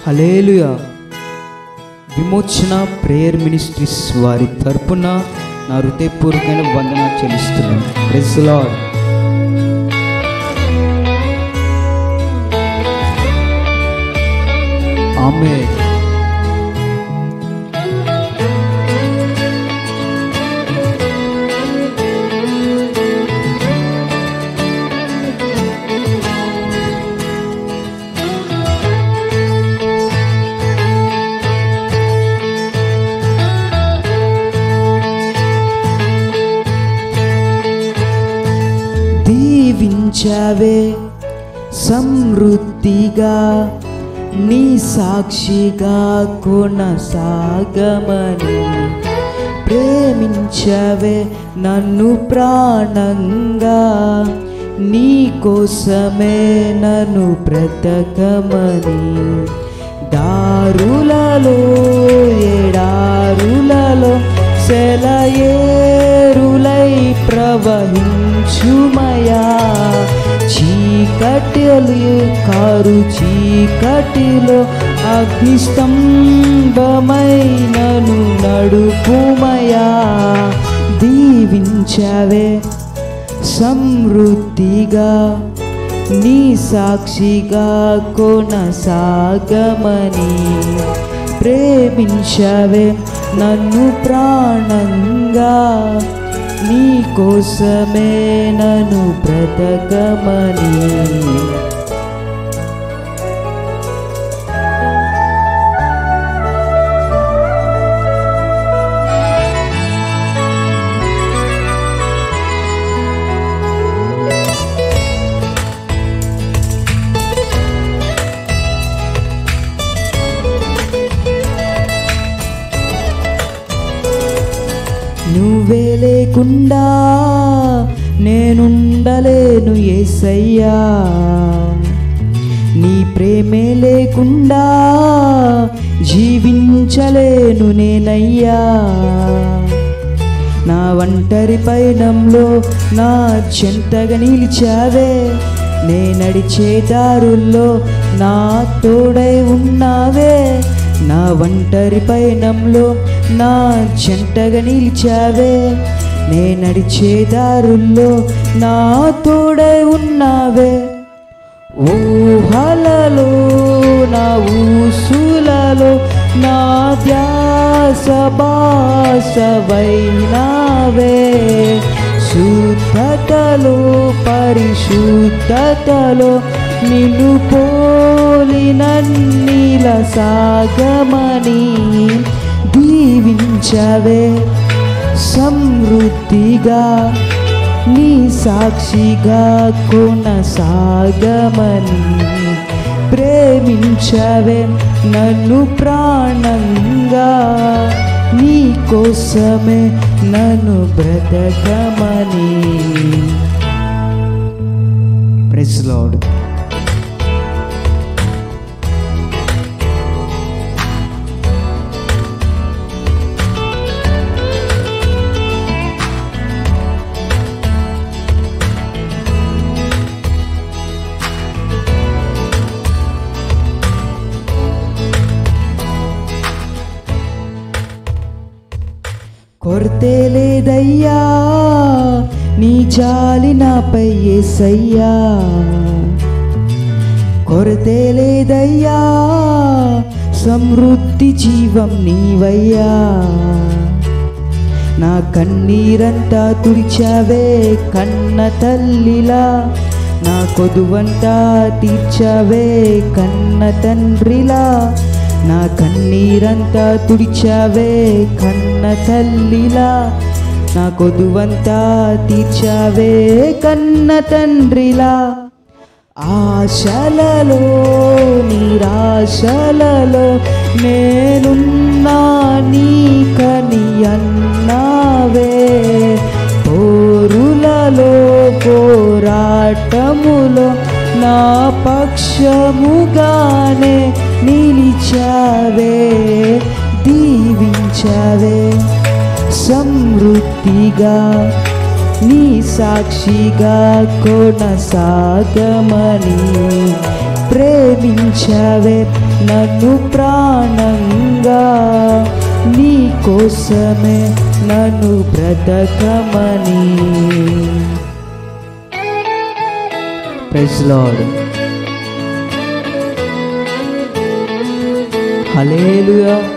హల్లెలూయా. విమోచన prayer ministries వారి తరపున నా హృదయపూర్వకమైన వందనాలు చెల్లిస్తున్నాను. Praise the lord. ఆమేన్. దీవించవే సమృద్ధిగా నీ సాక్షిగా కొనసాగమని, ప్రేమించవే నన్ను ప్రాణంగా, నీ కోసమే నన్ను బ్రతకమని. దారులలో ఎడారులలో సెలయేరులై ప్రవహించుమయా, చీకటిలో కారు చీకటిలో అగ్నిస్తంభమైనను నడుపుమయా. దీవించవే సమృద్ధిగా నీ సాక్షిగా కొనసాగమని, ప్రేమించవే నన్ను ప్రాణంగా, నీ కోసమే నన్ను బ్రతకమని. నువ్వే లేకుండా నేనుండలేను యేసయ్యా, నీ ప్రేమే లేకుండా జీవించలేను నేనయ్యా. నా ఒంటరి పయనంలో నా చెంతగా నిలిచావే, నే నడిచే దారుల్లో నా తోడై ఉన్నావే. నా ఒంటరి పయనంలో నా చెంతగా నిలిచావే, నే నడిచే దారుల్లో నా తోడై ఉన్నావే. ఊహలలో నా ఊసులలో నా ధ్యాస బాసవైనావే, శుద్ధతలో పరిశుద్ధతలో నిన్ను పోలినన్నిల సాగమని. దీవించవే సమృద్ధిగా నీ సాక్షిగా కొనసాగమని, ప్రేమించవే నన్ను ప్రాణంగా, నీ కోసమే నన్ను బ్రతకమని. Praise the lord. కొరతే లేదయ్యా నీ జాలి నాపై యేసయ్యా, కొరతే లేదయ్యా సమృద్ధి జీవం నీవయ్యా. నా కన్నీరంతా తుడిచావే కన్న తల్లిలా, నా కొదువంతా తీర్చావే కన్న తండ్రిలా. నా కన్నీరంతా తుడిచావే కన్న తల్లిలా, నా కొదువంతా తీర్చావే కన్న తండ్రిలా. ఆశలలో నిరాశలలో నేనున్నా నీకని అన్నావే, పోరులలో పోరాటములో నా పక్షముగానే నిలిచావే. దీవించవే సమృద్ధిగా నీ సాక్షిగా కొనసాగమని, ప్రేమించావే నన్ను ప్రాణంగా, నీ కోసమే నన్ను బ్రతకమని. Praise lord. హల్లెలూయా.